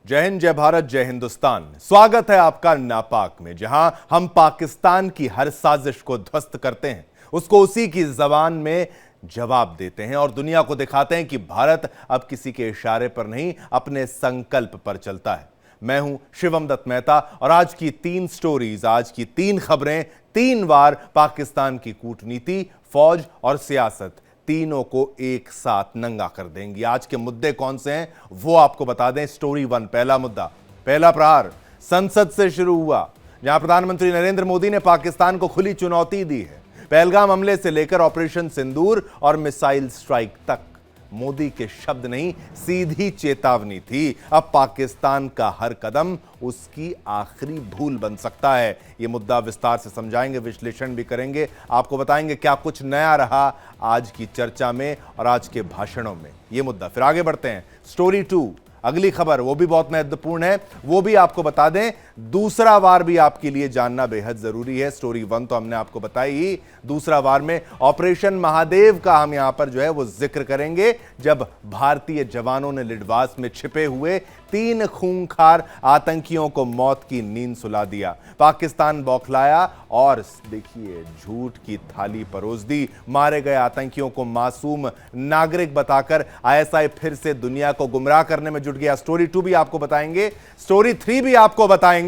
जय हिंद, जय भारत, जय हिंदुस्तान। स्वागत है आपका नापाक में, जहां हम पाकिस्तान की हर साजिश को ध्वस्त करते हैं, उसको उसी की जबान में जवाब देते हैं और दुनिया को दिखाते हैं कि भारत अब किसी के इशारे पर नहीं, अपने संकल्प पर चलता है। मैं हूं शिवम दत्त मेहता और आज की 3 स्टोरीज, आज की 3 खबरें 3 बार पाकिस्तान की कूटनीति, फौज और सियासत तीनों को एक साथ नंगा कर देंगी। आज के मुद्दे कौन से हैं वो आपको बता दें। स्टोरी 1, पहला मुद्दा, पहला प्रहार संसद से शुरू हुआ, जहां प्रधानमंत्री नरेंद्र मोदी ने पाकिस्तान को खुली चुनौती दी है। पहलगाम हमले से लेकर ऑपरेशन सिंदूर और मिसाइल स्ट्राइक तक मोदी के शब्द नहीं, सीधी चेतावनी थी। अब पाकिस्तान का हर कदम उसकी आखिरी भूल बन सकता है। यह मुद्दा विस्तार से समझाएंगे, विश्लेषण भी करेंगे, आपको बताएंगे क्या कुछ नया रहा आज की चर्चा में और आज के भाषणों में। यह मुद्दा, फिर आगे बढ़ते हैं। स्टोरी 2, अगली खबर, वो भी बहुत महत्वपूर्ण है, वो भी आपको बता दें। दूसरा वार भी आपके लिए जानना बेहद जरूरी है। स्टोरी 1 तो हमने आपको बताई, दूसरा वार में ऑपरेशन महादेव का हम यहां पर जो है वो जिक्र करेंगे, जब भारतीय जवानों ने लिडवास में छिपे हुए 3 खूंखार आतंकियों को मौत की नींद सुला दिया। पाकिस्तान बौखलाया और देखिए झूठ की थाली परोस दी। मारे गए आतंकियों को मासूम नागरिक बताकर आईएसआई फिर से दुनिया को गुमराह करने में जुट गया। स्टोरी 2 भी आपको बताएंगे, स्टोरी 3 भी आपको बताएंगे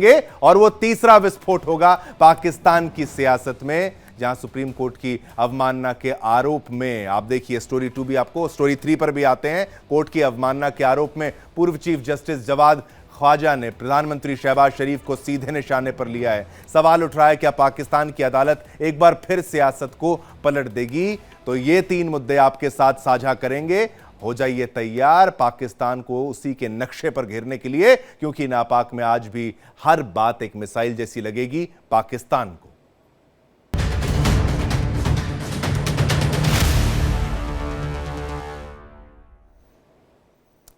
और वो तीसरा विस्फोट होगा पाकिस्तान की सियासत में, जहां सुप्रीम कोर्ट की अवमानना के आरोप में, आप देखिए स्टोरी 2 भी आपको, स्टोरी 3 पर भी आते हैं। कोर्ट की अवमानना के आरोप में पूर्व चीफ जस्टिस जवाद ख्वाजा ने प्रधानमंत्री शहबाज शरीफ को सीधे निशाने पर लिया है। सवाल उठ रहा है क्या पाकिस्तान की अदालत एक बार फिर सियासत को पलट देगी? तो ये 3 मुद्दे आपके साथ साझा करेंगे। हो जाइए तैयार पाकिस्तान को उसी के नक्शे पर घेरने के लिए, क्योंकि नापाक में आज भी हर बात एक मिसाइल जैसी लगेगी पाकिस्तान को।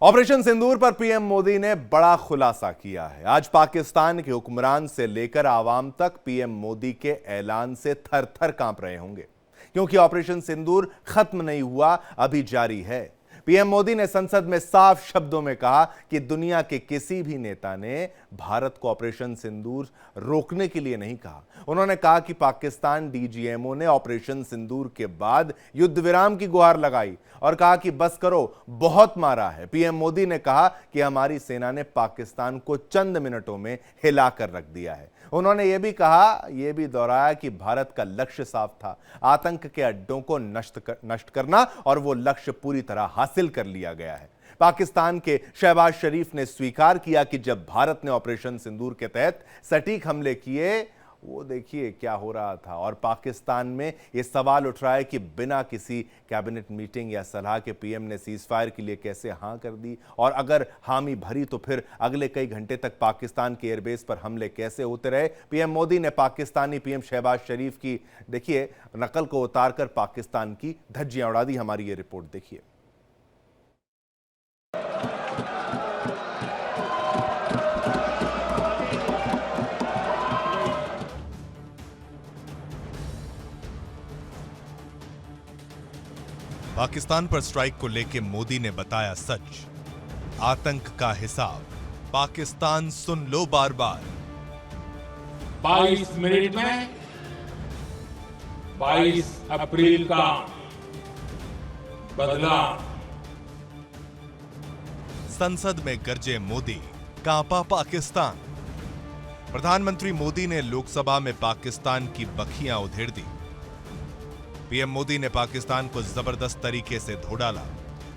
ऑपरेशन सिंदूर पर पीएम मोदी ने बड़ा खुलासा किया है। आज पाकिस्तान के हुक्मरान से लेकर आवाम तक पीएम मोदी के ऐलान से थर थर कांप रहे होंगे, क्योंकि ऑपरेशन सिंदूर खत्म नहीं हुआ, अभी जारी है। पीएम मोदी ने संसद में साफ शब्दों में कहा कि दुनिया के किसी भी नेता ने भारत को ऑपरेशन सिंदूर रोकने के लिए नहीं कहा। उन्होंने कहा कि पाकिस्तान डीजीएमओ ने ऑपरेशन सिंदूर के बाद युद्ध विराम की गुहार लगाई और कहा कि बस करो, बहुत मारा है। पीएम मोदी ने कहा कि हमारी सेना ने पाकिस्तान को चंद मिनटों में हिलाकर रख दिया है। उन्होंने यह भी कहा, यह भी दोहराया कि भारत का लक्ष्य साफ था, आतंक के अड्डों को नष्ट करना, और वो लक्ष्य पूरी तरह हासिल कर लिया गया है। पाकिस्तान के शहबाज शरीफ ने स्वीकार किया कि जब भारत ने ऑपरेशन सिंदूर के तहत सटीक हमले किए, वो देखिए क्या हो रहा था। और पाकिस्तान में यह सवाल उठ रहा है कि बिना किसी कैबिनेट मीटिंग या सलाह के पीएम ने सीजफायर के लिए कैसे हां कर दी, और अगर हामी भरी तो फिर अगले कई घंटे तक पाकिस्तान के एयरबेस पर हमले कैसे होते रहे। पीएम मोदी ने पाकिस्तानी पीएम शहबाज शरीफ की देखिए नकल को उतारकर पाकिस्तान की धज्जियां उड़ा दी। हमारी ये रिपोर्ट देखिए। पाकिस्तान पर स्ट्राइक को लेकर मोदी ने बताया सच, आतंक का हिसाब पाकिस्तान सुन लो बार बार। 22 मिनट में 22 अप्रैल का बदला। संसद में गरजे मोदी, कांपा पाकिस्तान। प्रधानमंत्री मोदी ने लोकसभा में पाकिस्तान की बखियां उधेड़ दी। पीएम मोदी ने पाकिस्तान को जबरदस्त तरीके से धो डाला,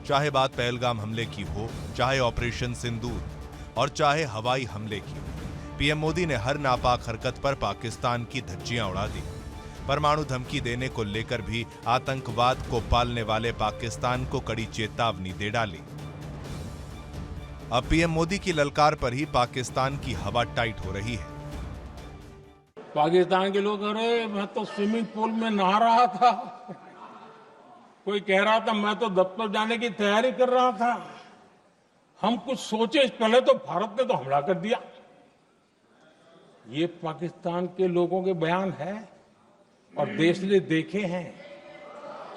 चाहे बात पहलगाम हमले की हो, चाहे ऑपरेशन सिंदूर और चाहे हवाई हमले की हो। पीएम मोदी ने हर नापाक हरकत पर पाकिस्तान की धज्जियां उड़ा दी। परमाणु धमकी देने को लेकर भी आतंकवाद को पालने वाले पाकिस्तान को कड़ी चेतावनी दे डाली। अब पीएम मोदी की ललकार पर ही पाकिस्तान की हवा टाइट हो रही है। पाकिस्तान के लोग, अरे मैं तो स्विमिंग पूल में नहा रहा था, कोई कह रहा था मैं तो दफ्तर जाने की तैयारी कर रहा था, हम कुछ सोचे पहले तो भारत ने तो हमला कर दिया। ये पाकिस्तान के लोगों के बयान है और देश ने देखे हैं।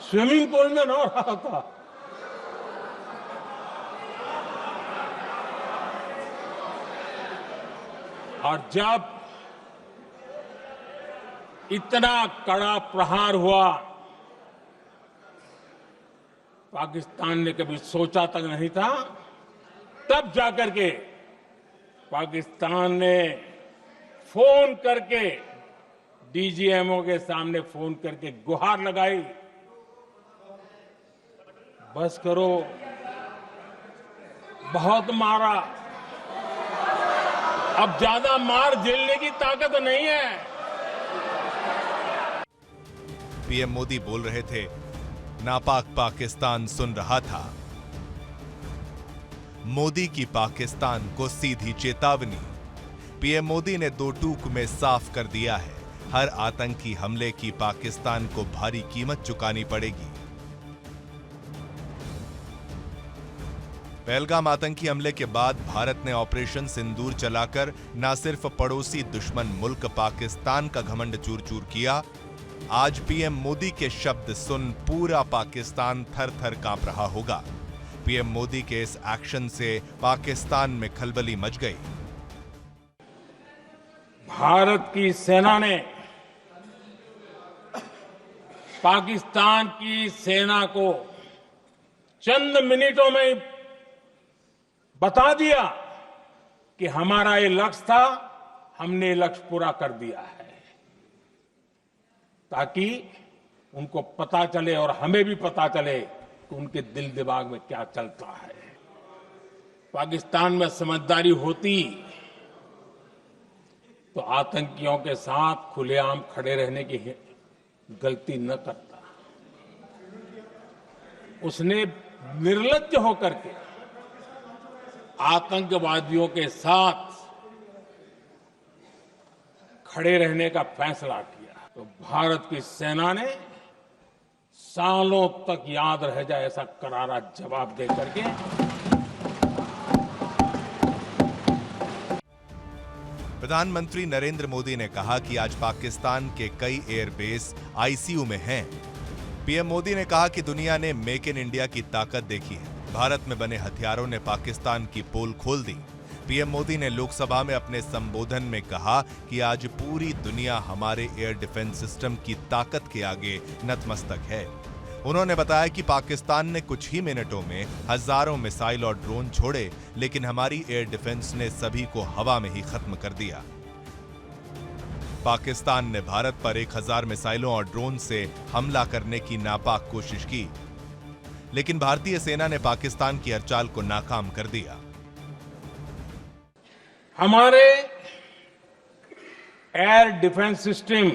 स्विमिंग पूल में नहा रहा था। और जब इतना कड़ा प्रहार हुआ, पाकिस्तान ने कभी सोचा तक नहीं था, तब जाकर के पाकिस्तान ने फोन करके डीजीएमओ के सामने फोन करके गुहार लगाई, बस करो, बहुत मारा, अब ज्यादा मार झेलने की ताकत नहीं है। पीएम मोदी बोल रहे थे, नापाक पाकिस्तान सुन रहा था। मोदी की पाकिस्तान को सीधी चेतावनी। पीएम मोदी ने दो टूक में साफ कर दिया है, हर आतंकी हमले की पाकिस्तान को भारी कीमत चुकानी पड़ेगी। पहलगाम आतंकी हमले के बाद भारत ने ऑपरेशन सिंदूर चलाकर न सिर्फ पड़ोसी दुश्मन मुल्क पाकिस्तान का घमंड चूर चूर किया, आज पीएम मोदी के शब्द सुन पूरा पाकिस्तान थर थर कांप रहा होगा। पीएम मोदी के इस एक्शन से पाकिस्तान में खलबली मच गई। भारत की सेना ने पाकिस्तान की सेना को चंद मिनटों में बता दिया कि हमारा ये लक्ष्य था, हमने ये लक्ष्य पूरा कर दिया है, ताकि उनको पता चले और हमें भी पता चले कि उनके दिल दिमाग में क्या चलता है। पाकिस्तान में समझदारी होती तो आतंकियों के साथ खुलेआम खड़े रहने की गलती न करता। उसने निर्लज्ज होकर के आतंकवादियों के साथ खड़े रहने का फैसला किया, तो भारत की सेना ने सालों तक याद रह जाए ऐसा करारा जवाब दे करके प्रधानमंत्री नरेंद्र मोदी ने कहा कि आज पाकिस्तान के कई एयरबेस आईसीयू में हैं। पीएम मोदी ने कहा कि दुनिया ने मेक इन इंडिया की ताकत देखी है, भारत में बने हथियारों ने पाकिस्तान की पोल खोल दी। पीएम मोदी ने लोकसभा में अपने संबोधन में कहा कि आज पूरी दुनिया हमारे एयर डिफेंस सिस्टम की ताकत के आगे नतमस्तक है। उन्होंने बताया कि पाकिस्तान ने कुछ ही मिनटों में हजारों मिसाइल और ड्रोन छोड़े, लेकिन हमारी एयर डिफेंस ने सभी को हवा में ही खत्म कर दिया। पाकिस्तान ने भारत पर 1000 मिसाइलों और ड्रोन से हमला करने की नापाक कोशिश की, लेकिन भारतीय सेना ने पाकिस्तान की हर चाल को नाकाम कर दिया। हमारे एयर डिफेंस सिस्टम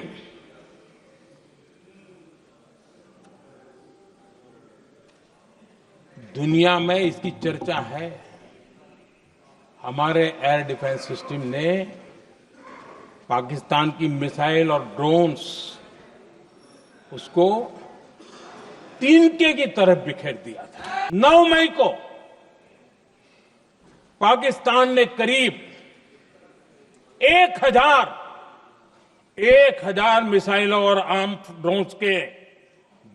दुनिया में इसकी चर्चा है। हमारे एयर डिफेंस सिस्टम ने पाकिस्तान की मिसाइल और ड्रोन्स उसको तिनके की तरफ बिखेर दिया था। 9 मई को पाकिस्तान ने करीब 1000 मिसाइलों और आर्म ड्रोन्स के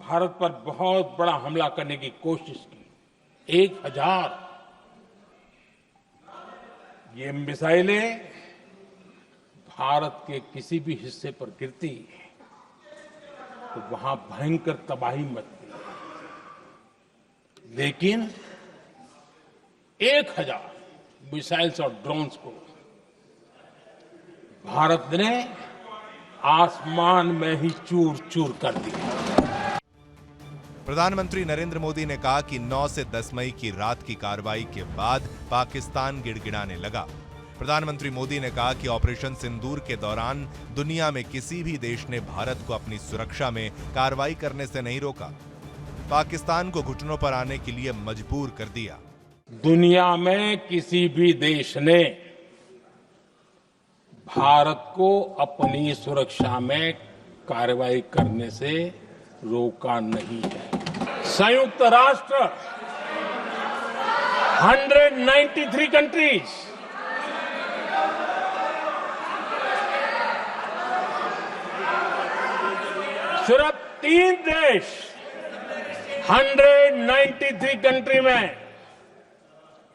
भारत पर बहुत बड़ा हमला करने की कोशिश की। 1000 ये मिसाइलें भारत के किसी भी हिस्से पर गिरती तो वहां भयंकर तबाही मचती, लेकिन 1000 मिसाइल्स और ड्रोन्स को भारत ने आसमान में ही चूर चूर कर दिया। प्रधानमंत्री नरेंद्र मोदी ने कहा कि 9 से 10 मई की रात की कार्रवाई के बाद पाकिस्तान गिड़गिड़ाने लगा। प्रधानमंत्री मोदी ने कहा कि ऑपरेशन सिंदूर के दौरान दुनिया में किसी भी देश ने भारत को अपनी सुरक्षा में कार्रवाई करने से नहीं रोका, पाकिस्तान को घुटनों पर आने के लिए मजबूर कर दिया। दुनिया में किसी भी देश ने भारत को अपनी सुरक्षा में कार्रवाई करने से रोका नहीं है। संयुक्त राष्ट्र 193 कंट्रीज सिर्फ 3 देश 193 कंट्री में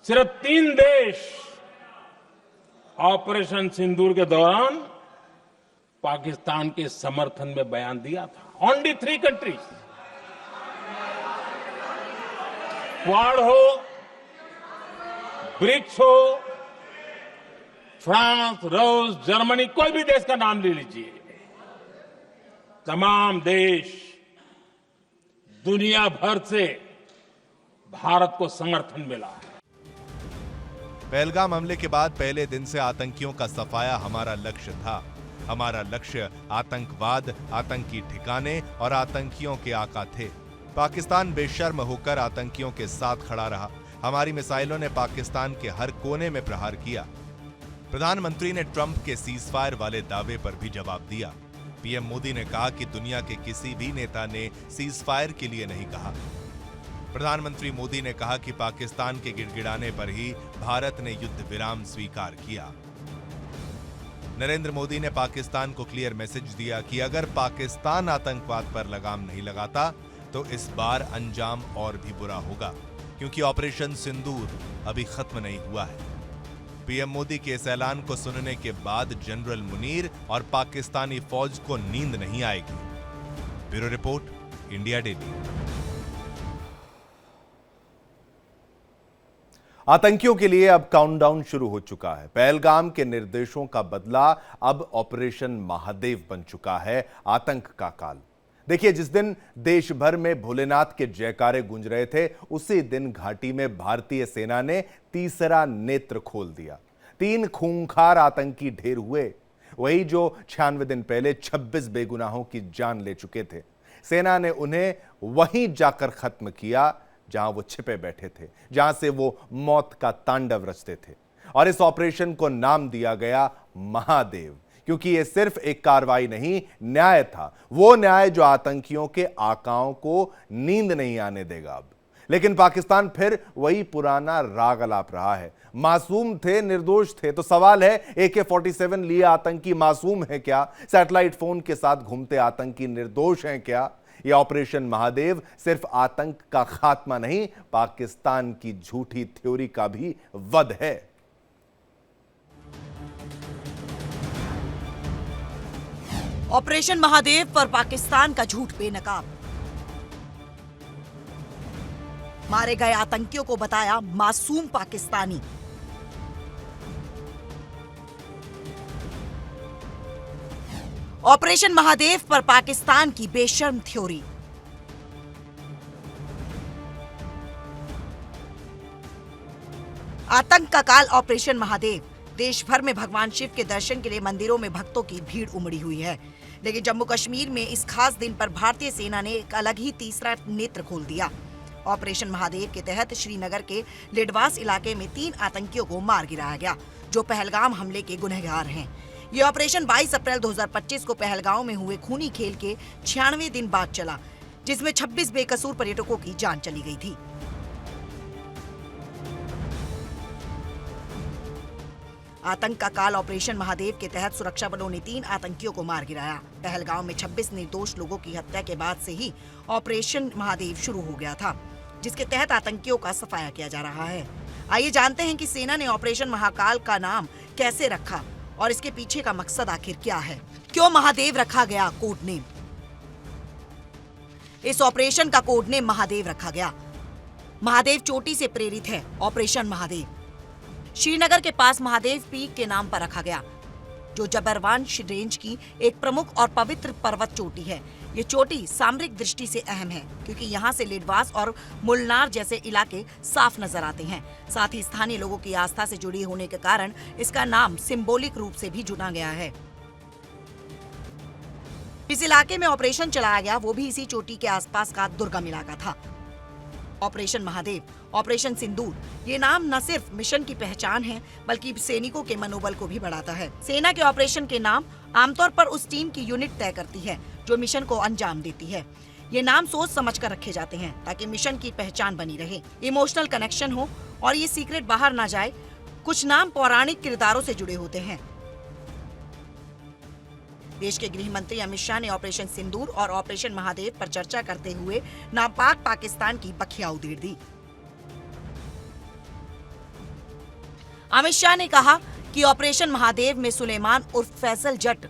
सिर्फ 3 देश ऑपरेशन सिंदूर के दौरान पाकिस्तान के समर्थन में बयान दिया था। ओनली 3 कंट्रीज, क्वाड हो, ब्रिक्स हो, फ्रांस, रूस, जर्मनी, कोई भी देश का नाम ले लीजिए, तमाम देश दुनिया भर से भारत को समर्थन मिला है। पहलगाम हमले के बाद पहले दिन से आतंकियों का सफाया हमारा लक्ष्य था। हमारा लक्ष्य आतंकवाद, आतंकी ठिकाने और आतंकियों के आका थे। पाकिस्तान बेशर्म होकर आतंकियों के साथ खड़ा रहा। हमारी मिसाइलों ने पाकिस्तान के हर कोने में प्रहार किया। प्रधानमंत्री ने ट्रंप के सीजफायर वाले दावे पर भी जवाब दिया। पीएम मोदी ने कहा कि दुनिया के किसी भी नेता ने सीजफायर के लिए नहीं कहा। प्रधानमंत्री मोदी ने कहा कि पाकिस्तान के गिड़गिड़ाने पर ही भारत ने युद्ध विराम स्वीकार किया। नरेंद्र मोदी ने पाकिस्तान को क्लियर मैसेज दिया कि अगर पाकिस्तान आतंकवाद पर लगाम नहीं लगाता तो इस बार अंजाम और भी बुरा होगा, क्योंकि ऑपरेशन सिंदूर अभी खत्म नहीं हुआ है। पीएम मोदी के इस ऐलान को सुनने के बाद जनरल मुनीर और पाकिस्तानी फौज को नींद नहीं आएगी। Bureau report, India daily. आतंकियों के लिए अब काउंटडाउन शुरू हो चुका है। पहलगाम के निर्देशों का बदला अब ऑपरेशन महादेव बन चुका है। आतंक का काल देखिए, जिस दिन देश भर में भोलेनाथ के जयकारे गूंज रहे थे, उसी दिन घाटी में भारतीय सेना ने तीसरा नेत्र खोल दिया। 3 खूंखार आतंकी ढेर हुए, वही जो 96 दिन पहले 26 बेगुनाहों की जान ले चुके थे। सेना ने उन्हें वहीं जाकर खत्म किया जहां वो छिपे बैठे थे, जहां से वो मौत का तांडव रचते थे। और इस ऑपरेशन को नाम दिया गया महादेव, क्योंकि ये सिर्फ एक कार्रवाई नहीं, न्याय था। वो न्याय जो आतंकियों के आकाओं को नींद नहीं आने देगा अब। लेकिन पाकिस्तान फिर वही पुराना राग अलाप रहा है। मासूम थे, निर्दोष थे, तो सवाल है AK-47 लिए आतंकी मासूम है क्या? सैटेलाइट फोन के साथ घूमते आतंकी निर्दोष हैं क्या? यह ऑपरेशन महादेव सिर्फ आतंक का खात्मा नहीं, पाकिस्तान की झूठी थ्योरी का भी वध है। ऑपरेशन महादेव पर पाकिस्तान का झूठ बेनकाब। मारे गए आतंकियों को बताया मासूम पाकिस्तानी। ऑपरेशन महादेव पर पाकिस्तान की बेशर्म थ्योरी। आतंक का काल ऑपरेशन महादेव। देश भर में भगवान शिव के दर्शन के लिए मंदिरों में भक्तों की भीड़ उमड़ी हुई है, लेकिन जम्मू कश्मीर में इस खास दिन पर भारतीय सेना ने एक अलग ही तीसरा नेत्र खोल दिया। ऑपरेशन महादेव के तहत श्रीनगर के लिडवास इलाके में 3 आतंकियों को मार गिराया गया, जो पहलगाम हमले के गुनहगार हैं। ये ऑपरेशन 22 अप्रैल 2025 को पहलगाम में हुए खूनी खेल के 96 दिन बाद चला, जिसमें 26 बेकसूर पर्यटकों की जान चली गई थी। आतंक का काल ऑपरेशन महादेव के तहत सुरक्षा बलों ने 3 आतंकियों को मार गिराया। पहलगाम में 26 निर्दोष लोगों की हत्या के बाद से ही ऑपरेशन महादेव शुरू हो गया था, जिसके तहत आतंकियों का सफाया किया जा रहा है। आइए जानते हैं कि सेना ने ऑपरेशन महाकाल का नाम कैसे रखा और इसके पीछे का मकसद आखिर क्या है। क्यों महादेव रखा गया कोड नेम? इस ऑपरेशन का कोड नेम महादेव रखा गया। महादेव चोटी से प्रेरित है। ऑपरेशन महादेव श्रीनगर के पास महादेव पीक के नाम पर रखा गया, जो जबरवान रेंज की एक प्रमुख और पवित्र पर्वत चोटी है। ये चोटी सामरिक दृष्टि से अहम है, क्योंकि यहाँ से लिडवास और मुलनार जैसे इलाके साफ नजर आते हैं। साथ ही स्थानीय लोगों की आस्था से जुड़ी होने के कारण इसका नाम सिंबॉलिक रूप से भी चुना गया है। इस इलाके में ऑपरेशन चलाया गया, वो भी इसी चोटी के आसपास का दुर्गम इलाका था। ऑपरेशन महादेव, ऑपरेशन सिंदूर, ये नाम न सिर्फ मिशन की पहचान है, बल्कि सैनिकों के मनोबल को भी बढ़ाता है। सेना के ऑपरेशन के नाम आमतौर पर उस टीम की यूनिट तय करती है जो मिशन को अंजाम देती है। ये नाम सोच समझकर रखे जाते हैं ताकि मिशन की पहचान बनी रहे, इमोशनल कनेक्शन हो और ये सीक्रेट बाहर ना जाए। कुछ नाम पौराणिक किरदारों से जुड़े होते हैं। देश के गृह मंत्री अमित शाह ने ऑपरेशन सिंदूर और ऑपरेशन महादेव पर चर्चा करते हुए नापाक पाकिस्तान की बखिया उधेड़ दी। अमित शाह ने कहा कि ऑपरेशन महादेव में सुलेमान उर्फ फैसल जट,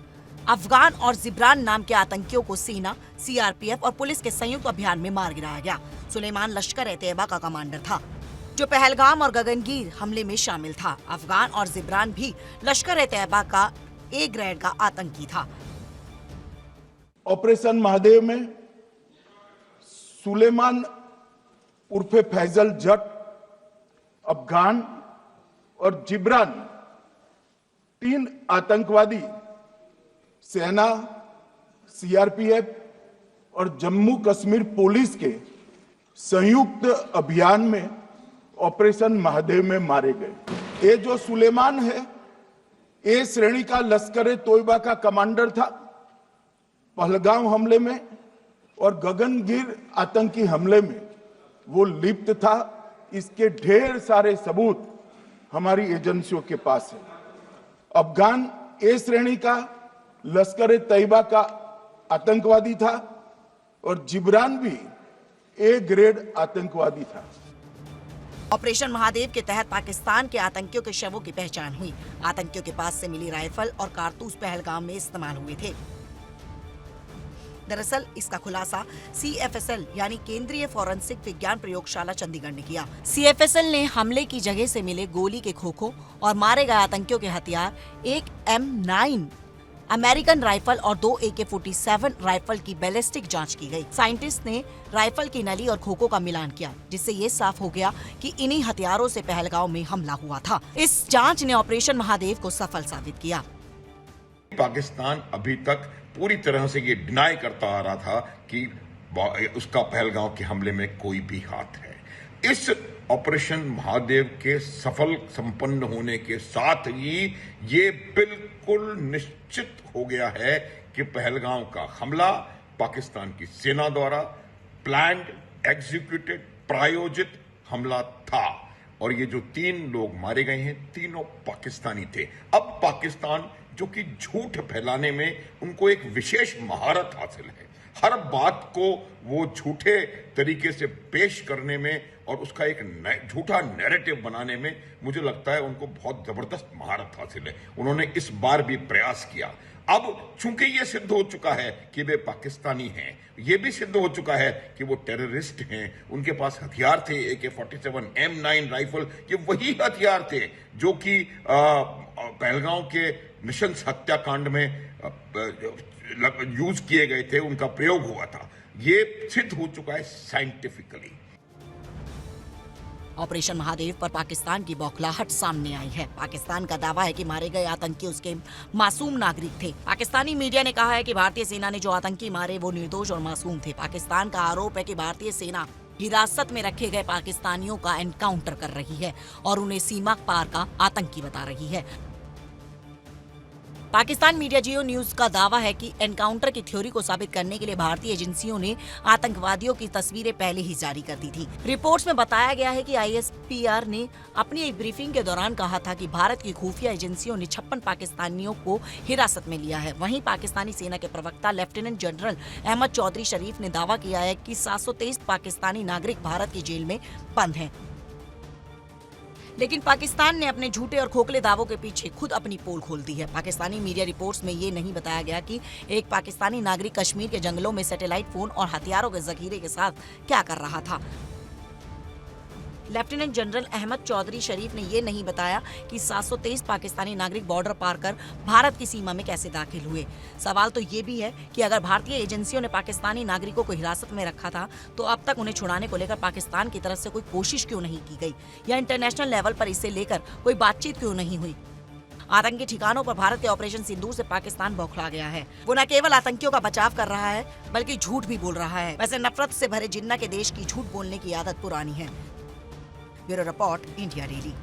अफगान और जिब्रान नाम के आतंकियों को सेना, सीआरपीएफ और पुलिस के संयुक्त अभियान में मार गिराया गया। सुलेमान लश्कर-ए-तैयबा का कमांडर था जो पहलगाम और गगनगीर हमले में शामिल था। अफगान और जिब्रान भी लश्कर-ए-तैयबा का ए ग्रेड का आतंकी था। ऑपरेशन महादेव में सुलेमान उर्फे फैजल जट, अफगान और जिब्रान 3 आतंकवादी सेना, सीआरपीएफ और जम्मू कश्मीर पुलिस के संयुक्त अभियान में ऑपरेशन महादेव में मारे गए। ये जो सुलेमान है, ए श्रेणी का लश्कर-ए-तोयबा का कमांडर था। पहलगाम हमले में और गगनगीर आतंकी हमले में वो लिप्त था। इसके ढेर सारे सबूत हमारी एजेंसियों के पास है। अफगान ए श्रेणी का लश्कर-ए-तैयबा का आतंकवादी था और जिब्रान भी ए ग्रेड आतंकवादी था। ऑपरेशन महादेव के तहत पाकिस्तान के आतंकियों के शवों की पहचान हुई। आतंकियों के पास से मिली राइफल और कारतूस पहलगाम में इस्तेमाल हुए थे। दरअसल इसका खुलासा CFSL यानी केंद्रीय फॉरेंसिक विज्ञान प्रयोगशाला चंडीगढ़ ने किया। CFSL ने हमले की जगह से मिले गोली के खोखों और मारे गए आतंकियों के हथियार, एक M9 अमेरिकन राइफल और 2 AK-47 राइफल की बैलिस्टिक जांच की गई। साइंटिस्ट ने राइफल की नली और खोखों का मिलान किया, जिससे ये साफ हो गया कि इन्हीं हथियारों से पहलगाम में हमला हुआ था। इस जांच ने ऑपरेशन महादेव को सफल साबित किया। पाकिस्तान अभी तक पूरी तरह से ये डिनाई करता आ रहा था कि उसका पहलगाम के हमले में कोई भी हाथ है। इस ऑपरेशन महादेव के सफल संपन्न होने के साथ ही ये बिल्कुल निश्चित हो गया है कि पहलगाम का हमला पाकिस्तान की सेना द्वारा प्लान्ड, एग्जीक्यूटेड, प्रायोजित हमला था और ये जो 3 लोग मारे गए हैं, तीनों पाकिस्तानी थे। अब पाकिस्तान जो कि झूठ फैलाने में उनको एक विशेष महारत हासिल है, हर बात को वो झूठे तरीके से पेश करने में और उसका एक झूठा नैरेटिव बनाने में मुझे लगता है उनको बहुत जबरदस्त महारत हासिल है। उन्होंने इस बार भी प्रयास किया। अब चूंकि ये सिद्ध हो चुका है कि वे पाकिस्तानी हैं, ये भी सिद्ध हो चुका है कि वो टेररिस्ट हैं, उनके पास हथियार थे AK-47 M9 राइफल, ये वही हथियार थे जो कि पहलगाम के निशंस हत्याकांड में यूज किए गए थे, उनका प्रयोग हुआ था। ये सिद्ध हो चुका है साइंटिफिकली। ऑपरेशन महादेव पर पाकिस्तान की बौखलाहट सामने आई है। पाकिस्तान का दावा है कि मारे गए आतंकी उसके मासूम नागरिक थे। पाकिस्तानी मीडिया ने कहा है कि भारतीय सेना ने जो आतंकी मारे वो निर्दोष और मासूम थे। पाकिस्तान का आरोप है कि भारतीय सेना हिरासत में रखे गए पाकिस्तानियों का एनकाउंटर कर रही है और उन्हें सीमा पार का आतंकी बता रही है। पाकिस्तान मीडिया जियो न्यूज का दावा है कि एनकाउंटर की थ्योरी को साबित करने के लिए भारतीय एजेंसियों ने आतंकवादियों की तस्वीरें पहले ही जारी कर दी थी। रिपोर्ट्स में बताया गया है कि ISPR ने अपनी एक ब्रीफिंग के दौरान कहा था कि भारत की खुफिया एजेंसियों ने 56 पाकिस्तानियों को हिरासत में लिया है। वहीं पाकिस्तानी सेना के प्रवक्ता लेफ्टिनेंट जनरल अहमद चौधरी शरीफ ने दावा किया है कि 723 पाकिस्तानी नागरिक भारत की जेल में बंद हैं। लेकिन पाकिस्तान ने अपने झूठे और खोखले दावों के पीछे खुद अपनी पोल खोल दी है। पाकिस्तानी मीडिया रिपोर्ट्स में ये नहीं बताया गया कि एक पाकिस्तानी नागरिक कश्मीर के जंगलों में सैटेलाइट फोन और हथियारों के जखीरे के साथ क्या कर रहा था। लेफ्टिनेंट जनरल अहमद चौधरी शरीफ ने ये नहीं बताया कि 723 पाकिस्तानी नागरिक बॉर्डर पार कर भारत की सीमा में कैसे दाखिल हुए। सवाल तो ये भी है कि अगर भारतीय एजेंसियों ने पाकिस्तानी नागरिकों को हिरासत में रखा था तो अब तक उन्हें छुड़ाने को लेकर पाकिस्तान की तरफ से कोई कोशिश क्यों नहीं की गई या इंटरनेशनल लेवल पर इसे लेकर कोई बातचीत क्यों नहीं हुई। आतंकी ठिकानों पर भारत के ऑपरेशन सिंदूर से पाकिस्तान बौखला गया है। वो न केवल आतंकियों का बचाव कर रहा है बल्कि झूठ भी बोल रहा है। वैसे नफरत से भरे जिन्ना के देश की झूठ बोलने की आदत पुरानी है। Bureau report, India daily.